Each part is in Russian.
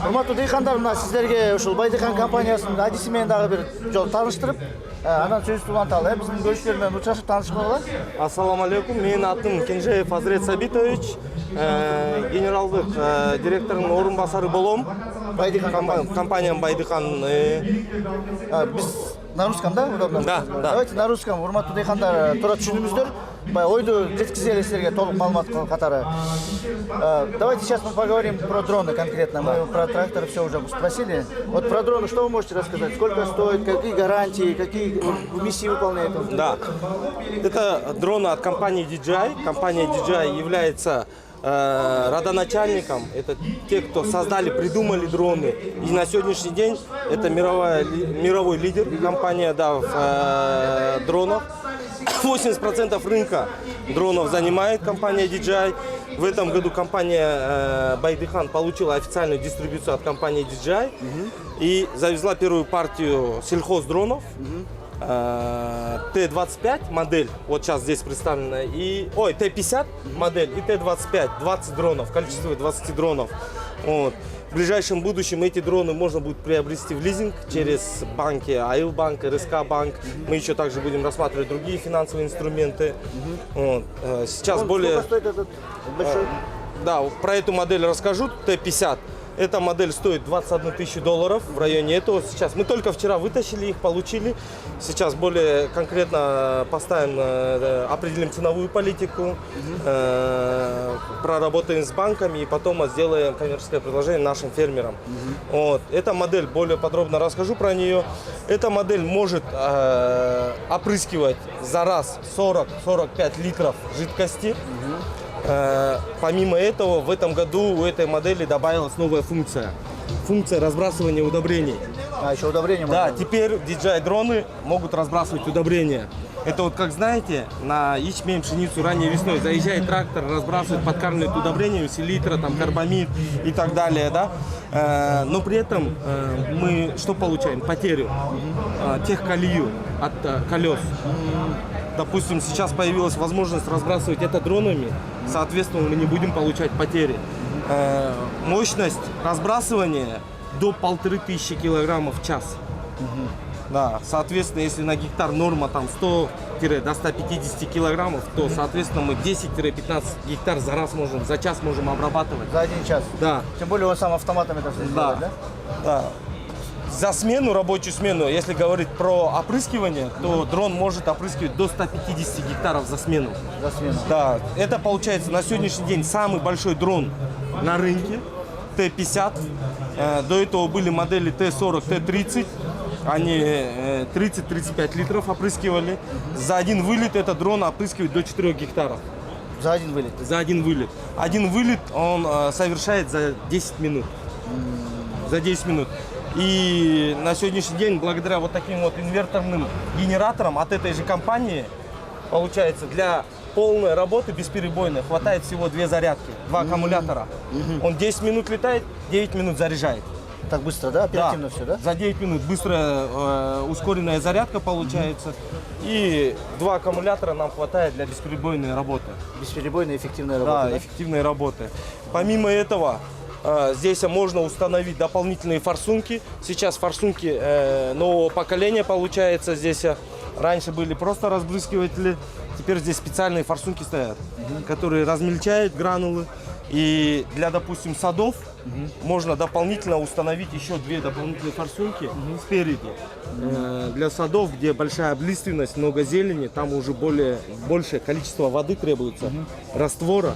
Урматтуу дыйкандар, мына сиздерге ушул Байдыхан компаниясынын адиси менен дагы бир жолу тааныштырып, анан сөзүбүздү уланталы. Биздин көрүүчүлөр менен учурашып таанышкан бололу. Ассаламу алейкум. Менин атым Кенжеев Азрет Сабитович. Генералдык директордун орун басары болом. Байдыхан Компаниям Байдыхан. Биз на русском, да? Удобно? Да. Давайте на русском. Урматтуу дыйкандар, туура түшүнүңүздөр. Ойду жеткизели силерге толук маалымат катары. Давайте сейчас мы поговорим про дроны конкретно. Мы про трактор все уже спросили. Вот про дроны что вы можете рассказать? Сколько стоит, какие гарантии, какие миссии выполняют? Да. Это дроны от компании DJI. Компания DJI является родоначальником. Это те, кто создали, придумали дроны. И на сегодняшний день это мировой лидер компания, да, в дронах. 80% рынка дронов занимает компания DJI. В этом году компания Байдыхан получила официальную дистрибуцию от компании DJI и завезла первую партию сельхоздронов. Т-25 модель, вот сейчас здесь представлена, и Т-50 модель и Т-25, 20 дронов, количество 20 дронов. Вот. В ближайшем будущем эти дроны можно будет приобрести в лизинг через банки, Айлбанк, РСК банк. Мы еще также будем рассматривать другие финансовые инструменты. Вот. Сейчас более... Сколько стоит этот большой? Да, про эту модель расскажу, Т-50. Эта модель стоит 21 тысячу долларов, в районе этого. Сейчас мы только вчера вытащили их, получили. Сейчас более конкретно поставим, определим ценовую политику, проработаем с банками и потом сделаем коммерческое предложение нашим фермерам. Вот. Эта модель, более подробно расскажу про нее. Эта модель может опрыскивать за раз 40-45 литров жидкости. Помимо этого, в этом году у этой модели добавилась новая функция. Функция разбрасывания удобрений. Еще удобрения Да, можно? теперь DJI дроны могут разбрасывать удобрения. Это вот, как знаете, на ячмень, пшеницу ранней весной заезжает трактор, разбрасывает, подкармливает удобрениями, селитра, там, карбамид и так далее, да? Но при этом мы что получаем? Потерю техколею от колес. Допустим, сейчас появилась возможность разбрасывать это дронами, соответственно, мы не будем получать потери. Мощность разбрасывания до 1500 килограммов в час. Да, соответственно, если на гектар норма там 100 до 150 килограммов, то, соответственно, мы 10-15 гектар за час можем обрабатывать. За один час? Да. Тем более он сам автоматом это все сделает, да? Да. За смену, рабочую смену, если говорить про опрыскивание, то дрон может опрыскивать до 150 гектаров за смену. За смену. Да, это получается на сегодняшний день самый большой дрон на рынке, Т-50. До этого были модели Т-40, Т-30. Они 30-35 литров опрыскивали. За один вылет этот дрон опрыскивает до 4 гектаров. За один вылет? За один вылет. Один вылет он совершает за 10 минут. За 10 минут. И на сегодняшний день, благодаря вот таким вот инверторным генераторам от этой же компании, получается, для полной работы бесперебойной хватает всего 2 зарядки, 2 аккумулятора. Он 10 минут летает, 9 минут заряжает. Так быстро, да? Оперативно все, да? За 9 минут быстрая ускоренная зарядка получается. И 2 аккумулятора нам хватает для бесперебойной работы. Бесперебойная эффективная работа, да? Эффективной работы. Помимо этого, здесь можно установить дополнительные форсунки. Сейчас форсунки нового поколения получается здесь. Раньше были просто разбрызгиватели. Теперь здесь специальные форсунки стоят, которые размельчают гранулы. И для, допустим, садов можно дополнительно установить еще 2 дополнительные форсунки спереди. Для садов, где большая облиственность, много зелени, там уже большее количество воды требуется, раствора,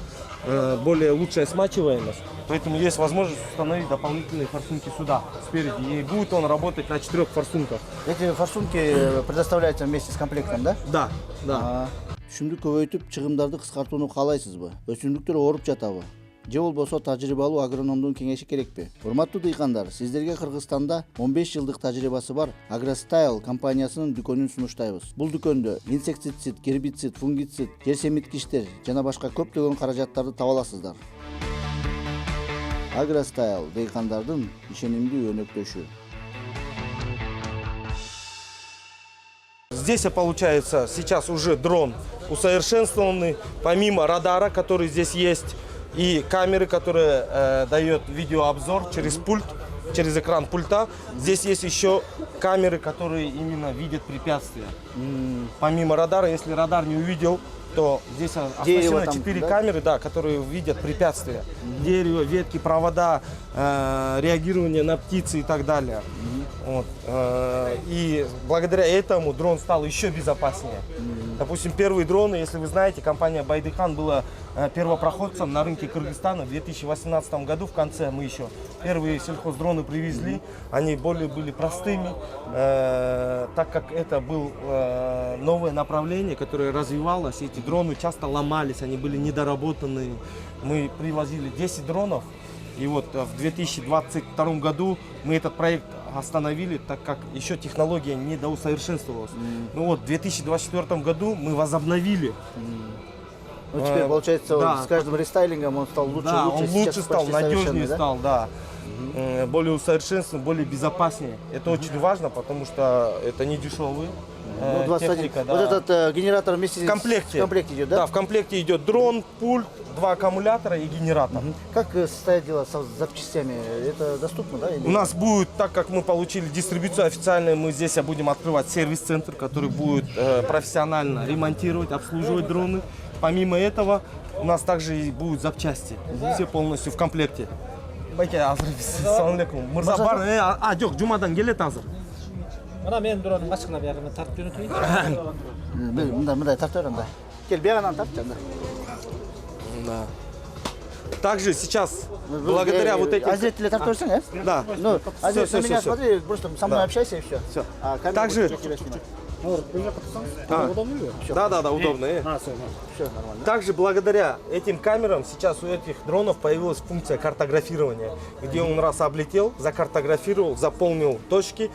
более лучшая смачиваемость. Поэтому есть возможность установить дополнительные форсунки сюда, спереди. И будет он работать на 4 форсунках. Эти форсунки предоставляются вместе с комплектом, да? Да, да. Түшүмдү көбөйтүп, чыгымдарды кыскартууну каалайсызбы? Өсүмдүктөр ооруп жатабы? Же болбосо тажрыйбалуу агрономдун кеңеши керекпи? Урматтуу дыйкандар, сиздерге Кыргызстанда 15 жылдык тажрыйбасы бар Агростайл компаниясынын дүкөнүн сунуштайбыз. Бул дүкөндө инсектицид, гербицид, фунгицид, жер семиткичтер жана башка көптөгөн каражаттарды таба аласыздар. Агростайл дыйкандардын ишенимдүү өнөктөшү. Здесь получается сейчас уже дрон усовершенствованный, помимо радара, который здесь есть, и камеры, которые дают видеообзор через пульт, через экран пульта. Здесь есть еще камеры, которые именно видят препятствия. Помимо радара, если радар не увидел, то здесь оснащено 4 камеры, да, которые видят препятствия. Дерево, ветки, провода, реагирование на птицы и так далее. Вот. И благодаря этому дрон стал еще безопаснее. Допустим, первые дроны, если вы знаете, компания Байдыхан была первопроходцем на рынке Кыргызстана в 2018 году. В конце мы еще первые сельхоздроны привезли. Они были простыми, так как это было новое направление, которое развивалось. Эти дроны часто ломались, они были недоработанные. Мы привозили 10 дронов. И вот в 2022 году мы этот проект остановили, так как еще технология не доусовершенствовалась. Ну вот в 2024 году мы возобновили. Ну теперь получается да, с каждым рестайлингом он стал лучше, да, лучше. он Сейчас лучше стал, почти надежнее да? стал, да. Более усовершенствован, более безопаснее. Это очень важно, потому что это не дешевый. Ну, 21. Техника, да. Вот этот генератор вместе в комплекте идет, да? Да, в комплекте идет дрон, пульт, 2 аккумулятора и генератор. Как состоят дела с запчастями? Это доступно, да? Или... У нас будет, так как мы получили дистрибуцию официальную, мы здесь будем открывать сервис-центр, который будет профессионально ремонтировать, обслуживать дроны. Помимо этого, у нас также и будут запчасти, все полностью в комплекте. Ассаламу алейкум. Мырзабар, жоқ, жұмадан келеді азыр. Мына мен дронның ашығына бәрін тартып жөнөтейін. Мындай тартып анда. Кел, бияғынан тарт анда. Да. Также сейчас, благодаря вот этим... Зрители тартып берсең, Да. Ну, Всё, на меня смотри, просто со мной общайся и все. Все. Также... Да, удобно. Все нормально. Также благодаря этим камерам сейчас у этих дронов появилась функция картографирования, где он раз облетел, закартографировал, заполнил точки,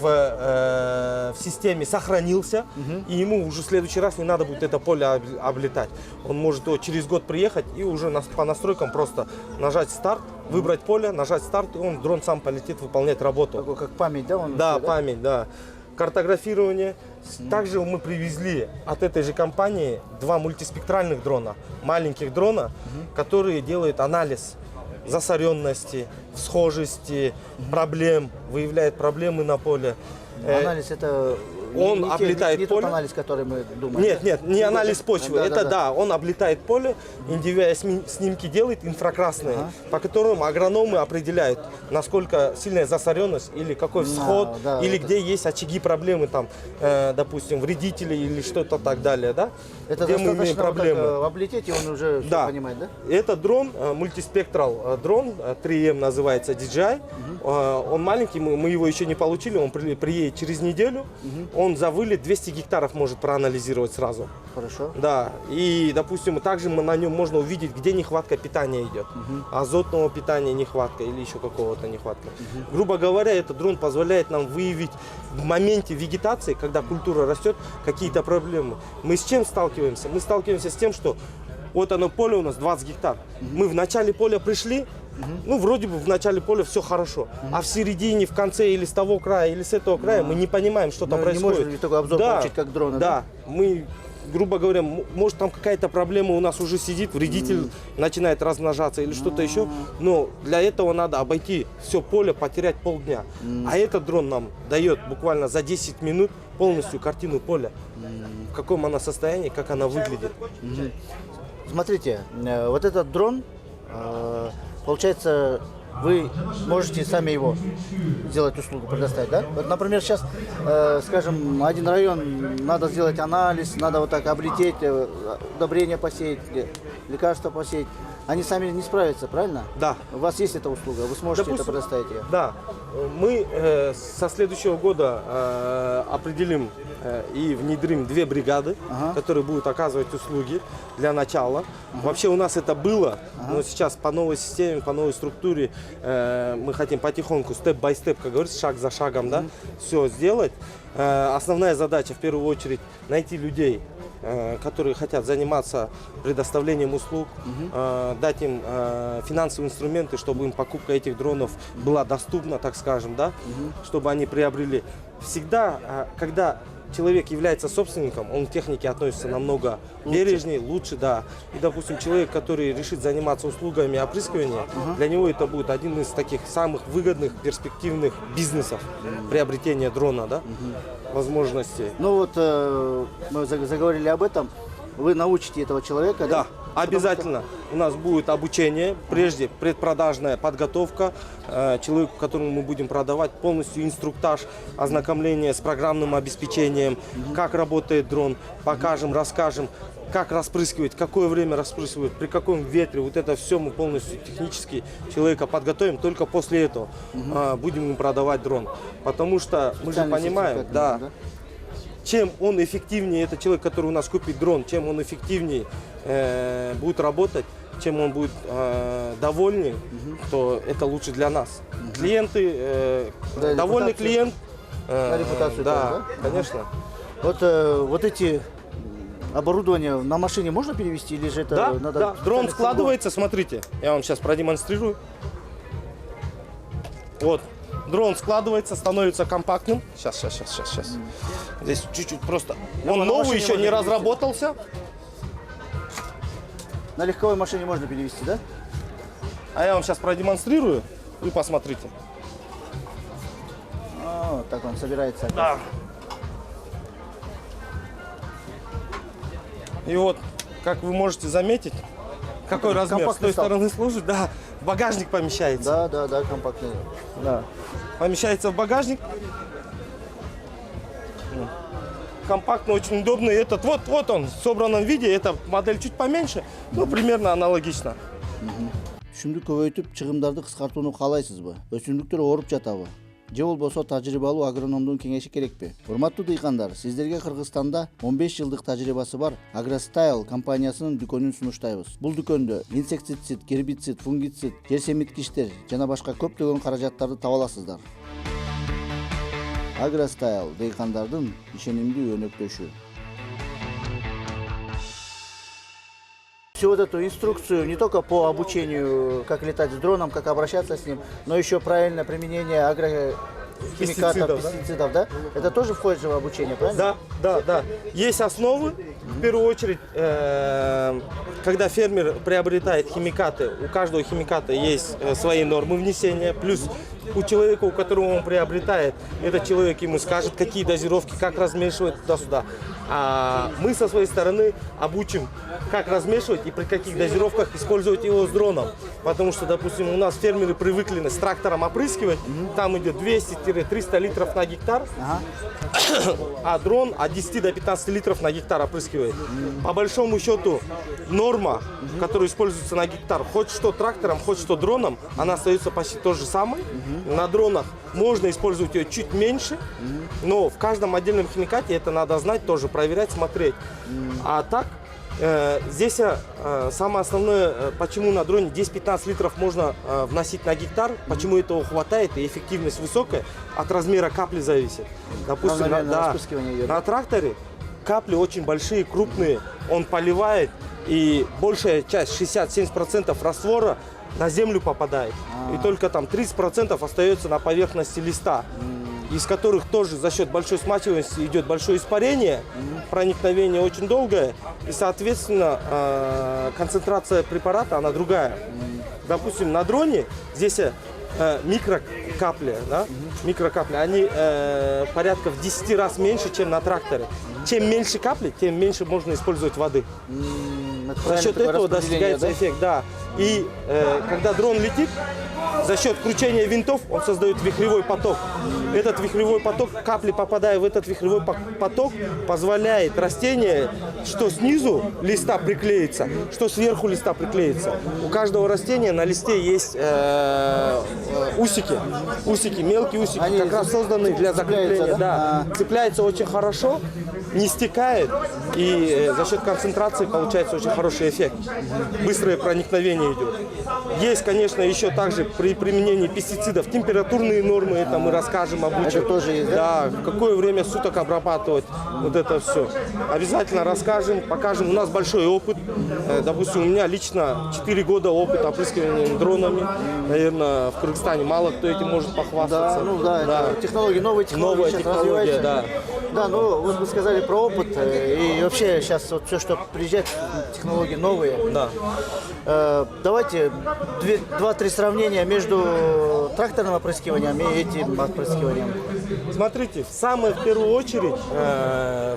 в системе сохранился, и ему уже в следующий раз не надо будет это поле облетать. Он может через год приехать и уже по настройкам просто нажать старт, выбрать поле, нажать старт, и дрон сам полетит выполнять работу. Такой, как память, да? Он Да, все, память, да. Картографирование. Также мы привезли от этой же компании 2 мультиспектральных дрона, маленьких дрона, которые делают анализ засоренности, схожести, проблем, выявляет проблемы на поле. Анализ это... Он облетает не поле. тот анализ, который мы думаем. Нет, не анализ почвы. Да. Он облетает поле, индивидуальные снимки делает инфракрасные, по которым агрономы определяют, насколько сильная засоренность или какой всход, или где есть очаги проблемы, там, допустим, вредители или что-то так далее, да? Это где мы имеем проблемы. Вот облететь, и он уже все понимает, да? Это дрон, мультиспектрал дрон, 3M называется DJI. Он маленький, мы его еще не получили, он приедет через неделю. Он за вылет 200 гектаров может проанализировать сразу. Хорошо. Да, и, допустим, также на нем можно увидеть, где нехватка питания идет. Азотного питания нехватка или еще какого-то нехватка. Грубо говоря, этот дрон позволяет нам выявить в моменте вегетации, когда культура растет, какие-то проблемы. Мы с чем сталкиваемся? Мы сталкиваемся с тем, что вот оно поле у нас 20 гектар. Мы в начале поля пришли, ну, вроде бы в начале поля все хорошо, а в середине, в конце или с того края, или с этого края мы не понимаем, что там происходит. Не можем такой обзор получить, как дрона, да? Мы, грубо говоря, может там какая-то проблема у нас уже сидит, вредитель начинает размножаться или что-то еще, но для этого надо обойти все поле, потерять полдня. А этот дрон нам дает буквально за 10 минут полностью картину поля, в каком она состоянии, как она выглядит. Смотрите, вот этот дрон, получается, вы можете сами его сделать услугу, предоставить, да? Вот, например, сейчас, скажем, один район, надо сделать анализ, надо вот так облететь, удобрения посеять, лекарства посеять. Они сами не справятся, правильно? Да. У вас есть эта услуга, вы сможете это предоставить ее? Да. Мы со следующего года определим и внедрим 2 бригады, которые будут оказывать услуги для начала. Вообще у нас это было, но сейчас по новой системе, по новой структуре мы хотим потихоньку, степ-бай-степ, как говорится, шаг за шагом, да, все сделать. Основная задача в первую очередь найти людей, которые хотят заниматься предоставлением услуг, дать им финансовые инструменты, чтобы им покупка этих дронов была доступна, так скажем, да, чтобы они приобрели. Всегда, когда человек является собственником, он к технике относится намного бережнее, лучше, да. И, допустим, человек, который решит заниматься услугами опрыскивания, для него это будет один из таких самых выгодных, перспективных бизнесов приобретения дрона, да, возможностей. Ну вот мы заговорили об этом. Вы научите этого человека, да? Да, обязательно. У нас будет обучение, прежде предпродажная подготовка человеку, которому мы будем продавать, полностью инструктаж, ознакомление с программным обеспечением, как работает дрон, покажем, расскажем, как распрыскивать, какое время распрыскивать, при каком ветре. Вот это все мы полностью технически человека подготовим. Только после этого будем ему продавать дрон. Потому что мы же понимаем, да, чем он эффективнее, это человек, который у нас купит дрон, чем он эффективнее будет работать, чем он будет довольнее, то это лучше для нас. Клиенты, довольный клиент. На репутацию да, тоже, да? конечно. Вот эти оборудование на машине можно перевести или же это Да, надо? да. Дрон складывается, смотрите, я вам сейчас продемонстрирую. Вот. Дрон складывается, становится компактным. Сейчас. Здесь чуть-чуть просто. Он новый, еще не разработался. На легковой машине можно перевести, да? А я вам сейчас продемонстрирую. Вы посмотрите. Так он собирается. Да. И вот, как вы можете заметить, какой размер с той стороны служит. Да, в багажник помещается. Да, компактный. Да. Помещается в багажник. Компактно, очень удобно. И этот вот он в собранном виде. Эта модель чуть поменьше, но примерно аналогично. Түшүмдү көбөйтүп чыгымдарды кыскартууну каалайсызбы? Өсүмдүктөр ооруп жатабы? Же болбосо тажрыйбалуу агрономдун кеңеши керекпи? Урматтуу дыйкандар, сиздерге Кыргызстанда 15 жылдык тажрыйбасы бар Агростайл компаниясынын дүкөнүн сунуштайбыз. Бул дүкөндө инсектицид, гербицид, фунгицид, жер семиткичтер жана башка көптөгөн каражаттарды таба аласыздар. Агростайл дыйкандардын ишенимдүү өнөктөшү. Всю вот эту инструкцию не только по обучению, как летать с дроном, как обращаться с ним, но еще правильное применение агрохимикатов, пестицидов, да? Это тоже входит же в обучение, правильно? Да. Есть основы. В первую очередь, когда фермер приобретает химикаты, у каждого химиката есть свои нормы внесения, плюс у человека, у которого он приобретает, этот человек ему скажет, какие дозировки, как размешивать туда-сюда. А мы со своей стороны обучим, как размешивать и при каких дозировках использовать его с дроном. Потому что, допустим, у нас фермеры привыкли с трактором опрыскивать, там идет 200-300 литров на гектар, а дрон от 10 до 15 литров на гектар опрыскивает. По большому счету, норма, которая используется на гектар, хоть что трактором, хоть что дроном, она остается почти то же самое. На дронах можно использовать ее чуть меньше, но в каждом отдельном химикате это надо знать, тоже проверять, смотреть. А так, здесь самое основное, почему на дроне 10-15 литров можно вносить на гектар, почему этого хватает и эффективность высокая, от размера капли зависит. Допустим, на тракторе капли очень большие, крупные, он поливает, и большая часть, 60-70% раствора на землю попадает. И только там 30% остается на поверхности листа, из которых тоже за счет большой смачиваемости идет большое испарение, проникновение очень долгое, и, соответственно, концентрация препарата, она другая. Допустим, на дроне здесь микрокапли, да? Микрокапли, они порядка в 10 раз меньше, чем на тракторе. Чем меньше капли, тем меньше можно использовать воды. За счет этого достигается эффект, да. И когда дрон летит, за счет кручения винтов он создает вихревой поток. Этот вихревой поток, капли попадая в этот вихревой поток, позволяет растению, что снизу листа приклеится, что сверху листа приклеится. У каждого растения на листе есть усики, мелкие усики, они как раз созданы для закрепления. Да? Цепляется очень хорошо, не стекает, и за счет концентрации получается очень хороший эффект. Быстрое проникновение идет. Есть, конечно, еще также при применении пестицидов температурные нормы, это мы расскажем, обучим. Это тоже есть, да? Да, в какое время суток обрабатывать, вот это все. Обязательно расскажем, покажем. У нас большой опыт. Допустим, у меня лично 4 года опыт опрыскивания дронами. Наверное, в Кыргызстане мало кто этим может похвастаться. Да, ну да, это технологии, новые технологии Новая сейчас технология, развиваются. да. Да, ну вот вы сказали про опыт, и вообще сейчас вот все, что приезжает, технологии новые. Да. Давайте 2-3 сравнения между тракторным опрыскиванием и этим опрыскиванием. Смотрите, в первую очередь,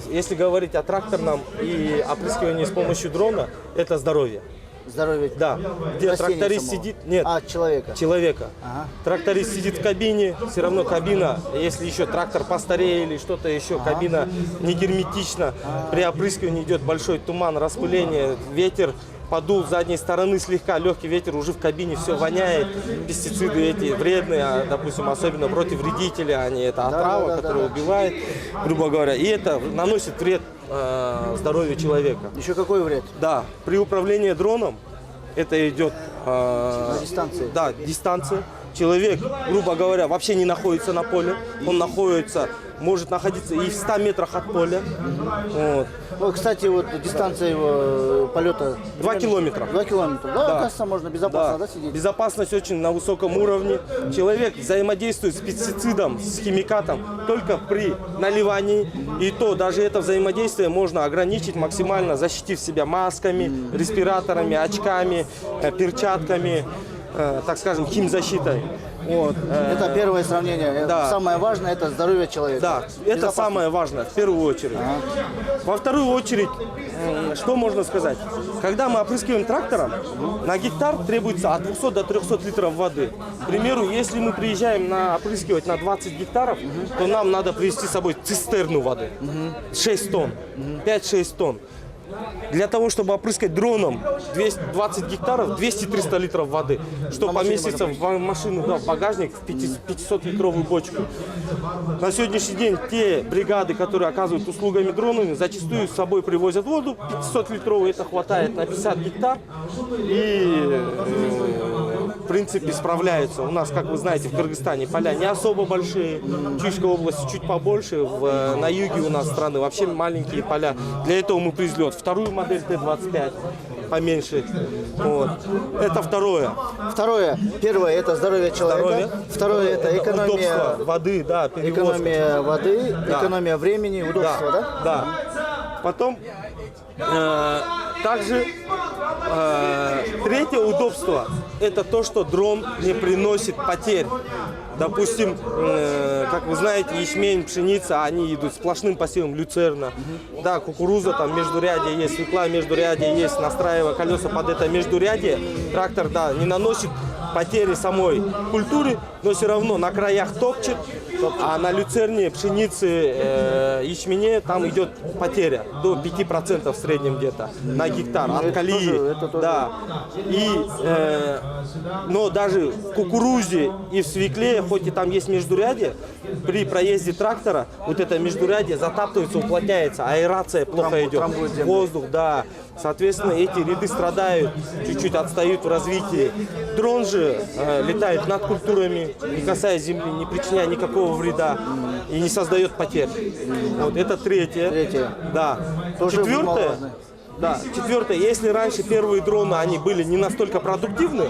если говорить о тракторном и опрыскивании с помощью дрона, это здоровье. Здоровье. Да, где растения тракторист самого. сидит, нет, Человека. человека. Ага. Тракторист сидит в кабине, все равно кабина, если еще трактор постарее или что-то еще, кабина не герметична. При опрыскивании идет большой туман, распыление, ветер подул с задней стороны слегка, легкий ветер, уже в кабине все воняет. Пестициды эти вредные, допустим, особенно против вредителей, они это отрава, которая убивает, грубо говоря, и это наносит вред здоровью человека. Еще какой вред? Да, при управлении дроном это идет На дистанции. да, дистанция. Человек, грубо говоря, вообще не находится на поле. Он находится, может находиться и в 100 метрах от поля. Вот. Ну, кстати, вот дистанция его полета 2 километра. 2 километра. Да, кажется, можно безопасно, да, сидеть? Безопасность очень на высоком уровне. Человек взаимодействует с пестицидом, с химикатом только при наливании. И то даже это взаимодействие можно ограничить максимально, защитив себя масками, респираторами, очками, перчатками, так скажем, химзащитой. Вот. Это первое сравнение. Да. Самое важное – это здоровье человека. Да, это самое важное, в первую очередь. Во вторую очередь, что можно сказать? Когда мы опрыскиваем трактором, на гектар требуется от 200 до 300 литров воды. К примеру, если мы приезжаем опрыскивать на 20 гектаров, то нам надо привезти с собой цистерну воды. 6 тонн, 5-6 тонн. Для того, чтобы опрыскать дроном 20 гектаров, 200-300 литров воды, что поместится в машину, да, в багажник, в 500-литровую бочку. На сегодняшний день те бригады, которые оказывают услугами дронами, зачастую с собой привозят воду, 500-литровую, это хватает на 50 гектар. И в принципе справляются. У нас, как вы знаете, в Кыргызстане поля не особо большие, Чуйской области чуть побольше, на юге у нас страны вообще маленькие поля. Для этого мы привезли вторую модель Т-25, поменьше. Вот. Это второе. Второе. Первое – это здоровье человека. Здоровье. Второе – это экономия Удобство воды, да, перевозка. Экономия воды, Да. экономия времени, удобство, да? Да. Потом также третье удобство – это то, что дрон не приносит потерь. Допустим, как вы знаете, ячмень, пшеница, они идут сплошным посевом, люцерна. Да, кукуруза, там междурядье есть, свекла междурядье есть, настраивая колеса под это междурядье. Трактор, да, не наносит потери самой культуры, но все равно на краях топчет, а на люцерне, пшенице, ячмене там идет потеря до 5% в среднем где-то на гектар от колеи. Это тоже. Да. И, но даже в кукурузе и в свекле, хоть и там есть междурядье, при проезде трактора вот это междурядье затаптывается, уплотняется, аэрация плохо идет, воздух, да. Соответственно, эти ряды страдают, чуть-чуть отстают в развитии. Дрон же летает над культурами, не касаясь земли, не причиняя никакого вреда и не создает потерь. Вот это третье. Да. Тоже Четвертое. немаловажно. Да, четвертое, если раньше первые дроны, они были не настолько продуктивны,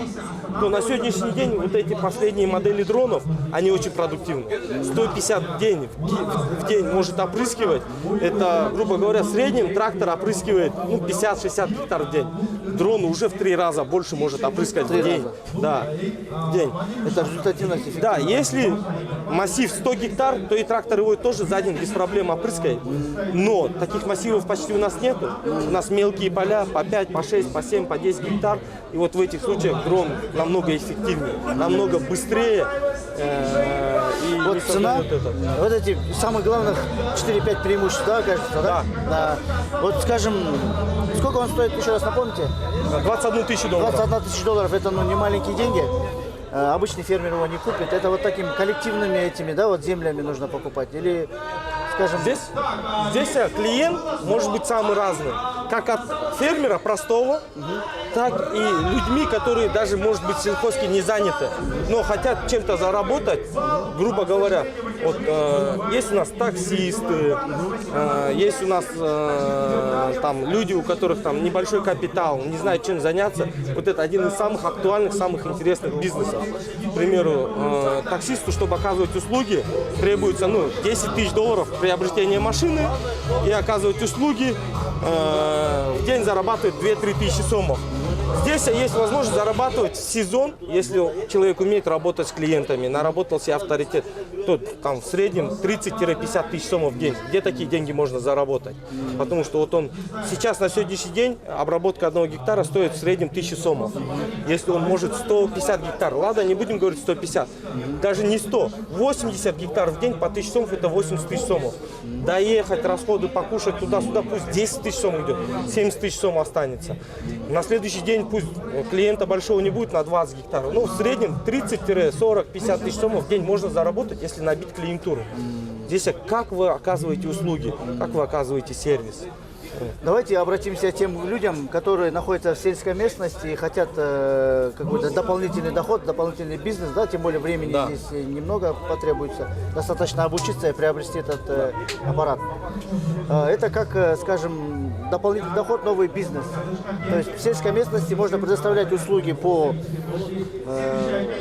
то на сегодняшний день вот эти последние модели дронов, они очень продуктивны. 150 в день может опрыскивать. Это, грубо говоря, в среднем трактор опрыскивает 50-60 гектар в день. Дрон уже в 3 раза больше может опрыскать в день. Да, в день. Это результативность, эффективность. Да, если массив 100 гектар, то и трактор его тоже за день без проблем опрыскает. Но таких массивов почти у нас нету. У нас мелкие поля по 5, по 6, по 7, по 10 гектар. И вот в этих случаях дрон намного эффективнее, намного быстрее. И Вот не цена, создает это. вот эти самых главных 4-5 преимуществ, да, кажется, да? Да. Вот скажем, сколько он стоит, еще раз напомните? 21 тысячу долларов. 21 тысяча долларов, это не маленькие деньги. Обычный фермер его не купит. Это вот такими коллективными этими, да, вот землями нужно покупать. Или скажем... Здесь клиент может быть самый разный. Как от фермера простого, так и людьми, которые даже, может быть, сельхозки не заняты, но хотят чем-то заработать, грубо говоря. Вот, есть у нас таксисты, есть у нас там люди, у которых там небольшой капитал, не знают, чем заняться. Вот это один из самых актуальных, самых интересных бизнесов. К примеру, таксисту, чтобы оказывать услуги, требуется 10 тысяч долларов приобретения машины и оказывать услуги. В день зарабатывает 2-3 тысячи сомов. Здесь есть возможность зарабатывать в сезон, если человек умеет работать с клиентами, наработал себе авторитет, то там в среднем 30-50 тысяч сомов в день. Где такие деньги можно заработать? Потому что вот он сейчас на сегодняшний день обработка 1 гектара стоит в среднем 1000 сомов. Если он может 150 гектар, ладно, не будем говорить 150, даже не 100, 80 гектар в день по 1000 сомов, это 80 тысяч сомов. Доехать, расходы, покушать туда-сюда, пусть 10 тысяч сом идет, 70 тысяч сом останется. На следующий день пусть клиента большого не будет на 20 гектаров. Ну, в среднем 30-40-50 тысяч сомов в день можно заработать, если набить клиентуру. Здесь как вы оказываете услуги, как вы оказываете сервис. Давайте обратимся к тем людям, которые находятся в сельской местности и хотят какой-то дополнительный доход, дополнительный бизнес, да, тем более времени здесь немного потребуется, достаточно обучиться и приобрести этот аппарат. Это как, скажем, дополнительный доход, новый бизнес. То есть в сельской местности можно предоставлять услуги по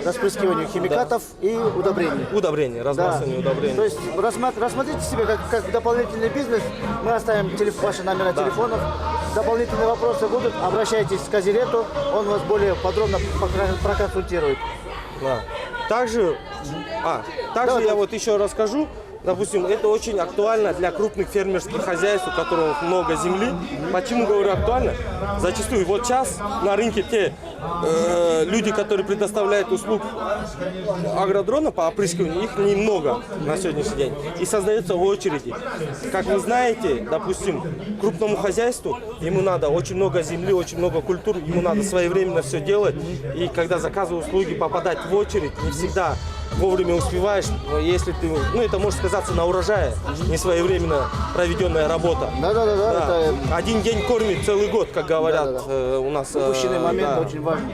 распрыскиванию химикатов и удобрений. Удобрения, разбрасывание удобрений. То есть рассмотрите себе как дополнительный бизнес. Мы оставим ваши номера телефонов. Дополнительные вопросы будут, обращайтесь к Казилету, он вас более подробно проконсультирует. Да. Также я вот еще расскажу. Допустим, это очень актуально для крупных фермерских хозяйств, у которых много земли. Почему говорю актуально? Зачастую вот сейчас на рынке те люди, которые предоставляют услуг агродрона по опрыскиванию, их немного на сегодняшний день. И создаются очереди. Как вы знаете, допустим, крупному хозяйству ему надо очень много земли, очень много культур, ему надо своевременно все делать. И когда заказывают услуги, попадать в очередь не всегда вовремя успеваешь, если ты, это может сказаться на урожае, не своевременно проведенная работа. Да. Это... Один день кормит целый год, как говорят у нас. Упущенный момент очень важен.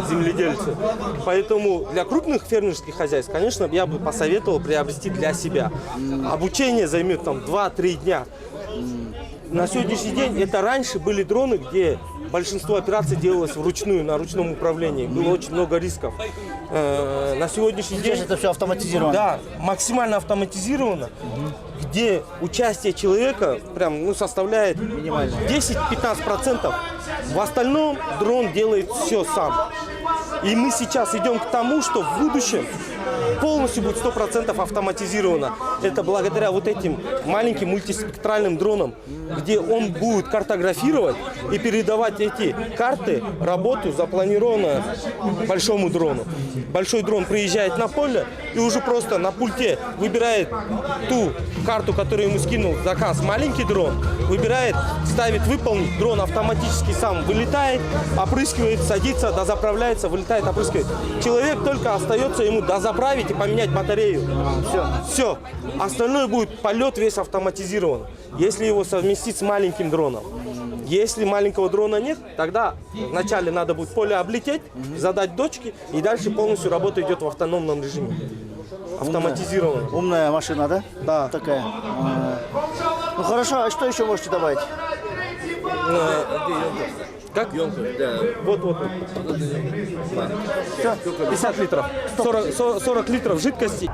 Земледельцы. Поэтому для крупных фермерских хозяйств, конечно, я бы посоветовал приобрести для себя. Обучение займет там 2-3 дня. На сегодняшний день это раньше были дроны, где большинство операций делалось вручную, на ручном управлении. Было очень много рисков. На сегодняшний день... Сейчас это все автоматизировано. Да, максимально автоматизировано, где участие человека прям, составляет 10-15%. В остальном дрон делает все сам. И мы сейчас идем к тому, что в будущем полностью будет 100% автоматизировано. Это благодаря вот этим маленьким мультиспектральным дронам, где он будет картографировать и передавать эти карты, работу запланированную большому дрону. Большой дрон приезжает на поле и уже просто на пульте выбирает ту карту, которую ему скинул заказ маленький дрон, выбирает, ставит выполнить, дрон автоматически сам вылетает, опрыскивает, садится, дозаправляется, вылетает, опрыскивает. Человек только остается ему дозаправить и поменять батарею. Все. Остальное будет полет весь автоматизирован, если его совместить с маленьким дроном. Если маленького дрона нет, тогда вначале надо будет поле облететь, задать точки, и дальше полностью работа идет в автономном режиме. Автоматизировано. Умная машина, да? Да. Такая. Ну хорошо, а что еще можете добавить? Как? Емкость, да. Вот. 50 литров. 40 литров жидкости.